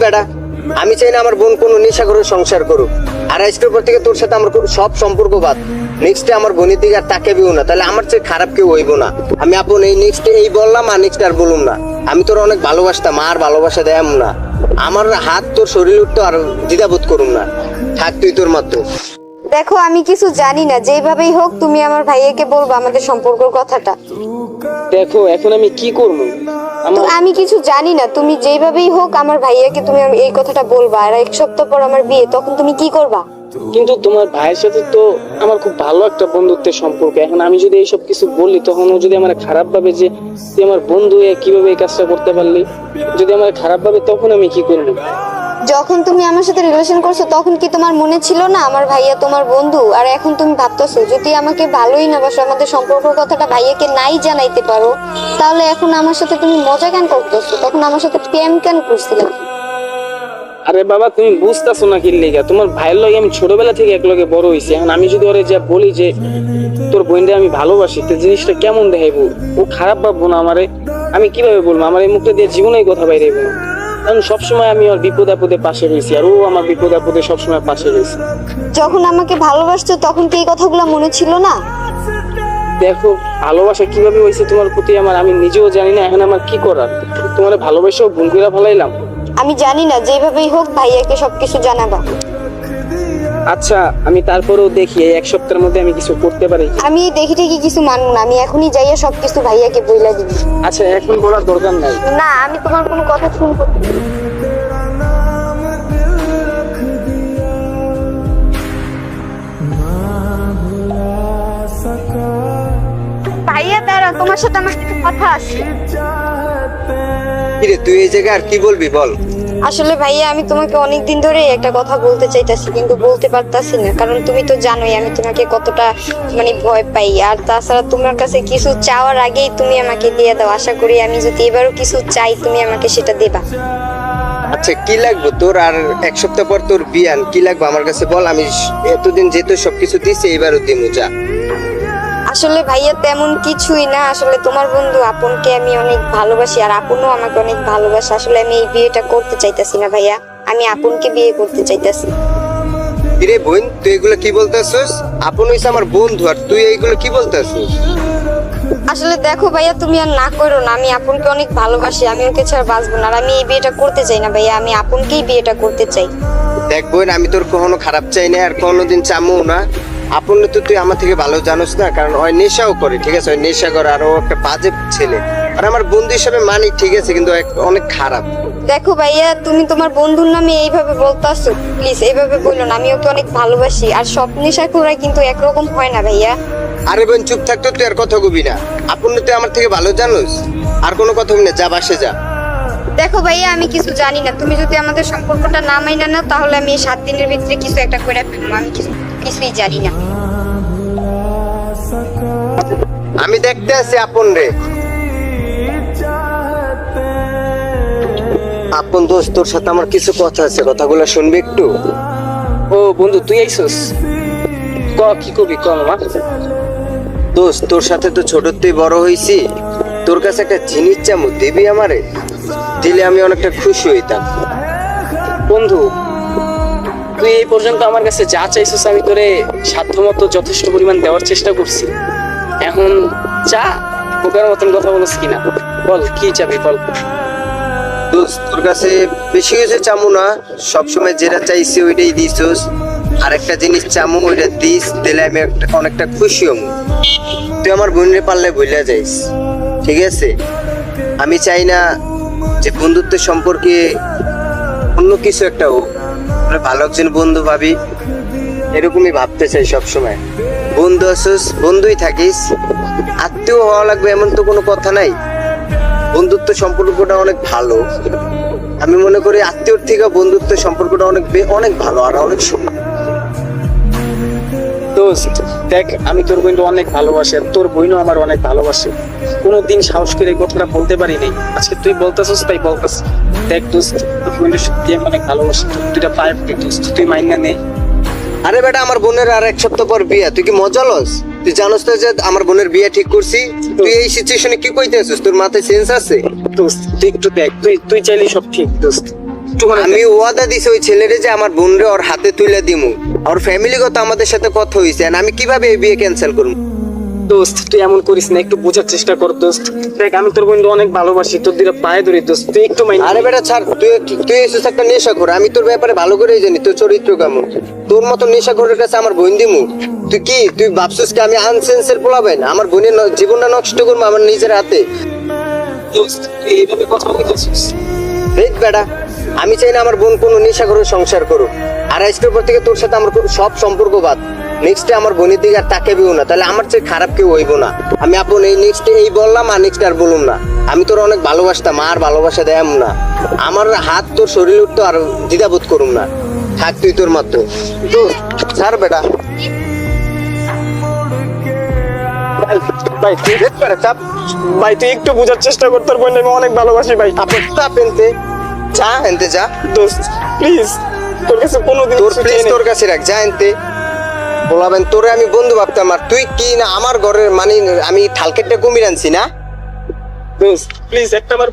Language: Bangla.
বেটা, আমি চাই না আমার বোন কোনো নেশা করে সংসার করুক। আর আজকের পর থেকে তোর সাথে আমার সব সম্পর্ক বাদ। নেক্সটে আমার বোনের দিকে আর তাকাবিও না, তাহলে আমার চেয়ে খারাপ কেউ হইব না। আমি আপন এই নেক্সটে এই বললাম, আর নেক্সট আর বলুম না। আমি তোর অনেক ভালোবাসতাম, আর ভালোবাসা দেয় না। আমার হাত তোর শরীর উঠতো আর দ্বিধাবোধ করুম না। থাক তুই তোর মতো। দেখো আমি কিছু জানি না, যেভাবেই হোক তুমি আমার ভাইয়াকে বলবো আমাদের সম্পর্কের কথাটা। দেখো এখন আমি কি করবো? তো আমি কিছু জানি না, তুমি যেভাবেই হোক আমার ভাইয়াকে তুমি এই কথাটা বলবা। আর 1 সপ্তাহ পর আমার বিয়ে, তখন তুমি কি করবা? কিন্তু তোমার ভাইয়ের সাথে তো আমার খুব ভালো একটা বন্ধুত্বের সম্পর্ক। এখন আমি যদি এইসব কিছু বলি, তখন ও যদি আমার খারাপ ভাবে যে তুই আমার বন্ধু হয়ে কিভাবে এই কাজটা করতে পারলি, যদি আমার খারাপ ভাবে, তখন আমি কি করবো? যখন তুমি আমার সাথে রিলেশন করছো তখন কি তোমার মনে ছিল না আমার ভাইয়া তোমার বন্ধু? আর এখন তুমি ভাবতেছো যদি আমাকে ভালোই না বাসো, আমাদের সম্পর্কের কথাটা ভাইয়াকে নাই জানাইতে পারো, তাহলে এখন আমার সাথে তুমি মজা কেন করতেছো? তখন আমার সাথে প্রেম কেন করছিলে? আরে বাবা, তুমি বুঝতেছো না কি লেগা? তোমার ভাইয়ের লগে আমি ছোটবেলা থেকে একলগে বড় হইছি। এখন আমি যদি ওরে যা বলি যে তোর বোনরে আমি ভালোবাসি, তো জিনিসটা কেমন দেখাইবো? ও খারাপ ভাববো না আমারে? আমি কিভাবে বলবো? আমার এই মুখটা দিয়ে জীবনেই কথা বাইরে হইবো না। কারণ সবসময় আমি ওর বিপদ আপদে পাশে রয়েছি, আর ও আমার বিপদ আপদে সবসময় পাশে রয়েছে। যখন আমাকে ভালোবাসছো তখন কি এই কথাগুলো মনে ছিল না? দেখো, ভালোবাসা কিভাবে হয়েছে তোমার প্রতি আমার, আমি নিজেও জানি না। এখন আমার কি করার? তোমার ভালোবাসাও ভুল করে ফেলাইলাম। আমি জানি না, যেভাবেই হোক ভাইয়াকে সবকিছু জানাবা। আচ্ছা, আমি তারপরেও দেখি এই 1 সপ্তাহের মধ্যে আমি কিছু করতে পারি। আমি দেখি ঠিকই কিছু মানবো না, আমি এখনই যাইয়া সবকিছু ভাইয়াকে বইলা দিবি। আচ্ছা, এখন বলার দরকার নাই। না, আমি তোমার কোনো কথা শুনবো না। ভাইয়া দাঁড়া, তোমার সাথে আমার কিছু কথা আছে। কিরে তুই এই জায়গায় আর কি বলবি বল? আসলে ভাইয়া আমি তোমাকে অনেকদিন ধরে একটা কথা বলতে চাইতাছি, কিন্তু বলতে পারতাছি না, কারণ তুমি তো জানোই আমি তোমাকে কতটা ভয় পাই। আর তাছাড়া তোমার কাছে কিছু চাওয়ার আগেই তুমি আমাকে দিয়ে দাও। আশা করি আমি যদি এবারও কিছু চাই তুমি আমাকে সেটা দেবা। আচ্ছা, কি লাগবে তোর? আর 1 সপ্তাহ পর তোর বিয়ান, কি লাগবে আমার কাছে বল। আমি এতদিন যেহেতু সবকিছু দিছি, এবারও দিমু, যা। আসলে ভাইয়া তেমন কিছুই না, আসলে তোমার বন্ধু আপনকে আমি অনেক ভালোবাসি, আর আপনও আমাকে অনেক ভালোবাসে। আসলে আমি এই বিয়েটা করতে চাইতাছি না ভাইয়া, আমি আপনকে বিয়ে করতে চাইতাছি। কিরে বোন, তুই এগুলো কি বলতেছিস? আপন হইছে আমার বন্ধু, আর তুই এইগুলো কি বলতেছিস? আসলে দেখো ভাইয়া, তুমি আর না করো না, আমি আপনকে অনেক ভালোবাসি, আমি ওকে ছাড়া বাঁচবো না। আর আমি এই বিয়েটা করতে চাই না ভাইয়া, আমি আপনকেই বিয়েটা করতে চাই। দেখ বোন, আমি তোর কখনো খারাপ চাই না, আর কোনোদিন চামও না। আপন তো তুই আমার থেকে ভালো জানোস না, কারণ ওই নেশাও করে, ঠিক আছে? ওই নেশা করে, আর ও একটা বাজে ছেলে। আর আমার বন্ধু হিসেবে মানি, ঠিক আছে, কিন্তু অনেক খারাপ। দেখো ভাইয়া, তুমি তোমার বন্ধুর নামে এইভাবে বলতাছো, প্লিজ এইভাবে বললো না। আমি ওকে অনেক ভালোবাসি, আর সব নেশাখোররা কিন্তু একরকম হয় না ভাইয়া। আরে বোন, চুপ থাকতো, তুই আর কথা কবি না। আপন তুই আমার থেকে ভালো জানোস, আর কোনো কথা কবি না, যা বাসে যা। দেখো ভাইয়া, আমি কিছু জানি না, তুমি যদি আমাদের সম্পর্কটা না মাইনা নাও, তাহলে আমি এই 7 দিনের ভিতরে কিছু একটা করে ফেলবো। আমি কিছুই জানি না। আমি দেখতে আছি আপন রে। আপন দোস্ত, তোর সাথে আমার কিছু কথা আছে, কথাগুলো শুনবি একটু? ও বন্ধু, তুই আইসস? কি কবি ক মামা। দোস্ত, তোর সাথে তো ছোটতেই বড় হইছি। তোর কাছে একটা জিনিস চামু, দিবি আমারে? দিলে আমি অনেকটা খুশি হইতাম। বন্ধু, তুই এই পর্যন্ত আমার কাছে যা চাইছিস আমি তোরে সাধ্যমতো যথেষ্ট পরিমাণ দেওয়ার চেষ্টা করছি। এখন চা, ওকার মতন কথা বলছিস কিনা বল, কি চাবি বল। দোস্ত, তোর কাছে বেশি কিছু চামু না, সবসময় যেটা চাইছি ওইটাই দিছিস। আর একটা জিনিস চামু, ওইটা দিস, দিলে আমি অনেকটা খুশি হম। তুই আমার বোনের পারলে ভুলে যাইস, ঠিক আছে? আমি চাই না যে বন্ধুত্বের সম্পর্কে অন্য কিছু একটা হোক। ভালো একজন বন্ধু ভাবি, এরকমই ভাবতে চাই সবসময়। বন্ধু আছিস, বন্ধুই থাকিস। আত্মীয় হওয়া লাগবে এমন তো কোনো কথা নাই। বন্ধুত্ব সম্পর্কটা অনেক ভালো। আমি মনে করি আত্মীয়র থেকে বন্ধুত্ব সম্পর্কটা অনেক ভালো, আর অনেক সুন্দর। দোস্ত দেখ, আমি তোর বোনকে অনেক ভালোবাসি, আর তোর বোনও আমার অনেক ভালোবাসে। কোনোদিন সাহস করে এই কথাটা বলতে পারি নাই, আজকে তুই বলতেছিস তাই বলতেছিস। দেখ দোস্ত, তোর বোনের সত্যি আমি অনেক ভালোবাসি। দুইটা পায়ে পড়ি দোস্ত, তুই মাইনা নে। আরে বেটা, আমার বোনের আর 1 সপ্তাহ পর বিয়া, তুই কি মজা লস? তুই জানোস তো যে আমার বোনের বিয়ে ঠিক করছি। তুই এই সিচুয়েশনে কি কইতে আছিস? তোর মাথায় সেন্স আছে? দোস্ত তুই একটু দেখ, তুই চাইলে সব ঠিক দোস্ত। আমি ওয়াদা দিছি ওই ছেলেরে যে আমার বোনরে ওর হাতে তুলে দিমু। ওর ফ্যামিলিগত আমাদের সাথে কথা হইছে, আর আমি কিভাবে এই বিয়ে ক্যান্সেল করব? দোস্ত তুই এমন করিস না, একটু বোঝার চেষ্টা কর দোস্ত। দেখ আমি তোর বন্ধু অনেক ভালোবাসি, তোর দিকে পায়ে ধরি দোস্ত, তুই একটু মাইন্ড। আরে বেটা ছাড়, তুই এসেছিস একটা নেশাখোর। আমি তোর ব্যাপারে ভালো করেই জানি তোর চরিত্র কেমন। তোর মতো নেশাখোরের কাছে আমার বোন দিমু? তুই ভাবছিস কি আমি আনসেন্সের পোলাবেন? আমার বোনের জীবনটা নষ্ট করবো আমার নিজের হাতে? দোস্ত তুই এইভাবে কথা বলতেছিস? দেখ বেটা, আমি চাই না আমার বোন কোনো নেশাখোরের সংসার করুক। আর আজকের পর থেকে তোর সাথে আমার সব সম্পর্ক বাদ। নেক্সটে আমার বোনের দিকে আর তাকাবেও না, তাহলে আমার চেয়ে খারাপ কেউ হইব না। আমি আপন এই নেক্সটে এই বললাম, আর নেক্সট আর বলুম না। আমি তোর অনেক ভালোবাসতাম, আর ভালোবাসা দেয়াম না। আমার হাত তোর শরীর উঠতো আর দ্বিধাবোধ করুম না। থাক তুই তোর মতো। তো ছাড় বেটা। ভাই তুই দেখ বেটা, চাপ ভাই তুই একটু বোঝার চেষ্টা কর, তোর বোন আমি অনেক ভালোবাসি ভাই। আপন চাপ এনতে। যা এনতে যা। দোস্ত প্লিজ, তোর কাছে কোনোদিন তোর কিছু প্লিজ চাই না। তোর কাছে রাখ, যা এনতে। বলাবেন তোরে আমি বন্ধু ভাবতাম, আর তুই কি না আমার ঘরের মানে আমি ঠালকেটটা কুমির আনছি না? দোস্ত প্লিজ একটা বার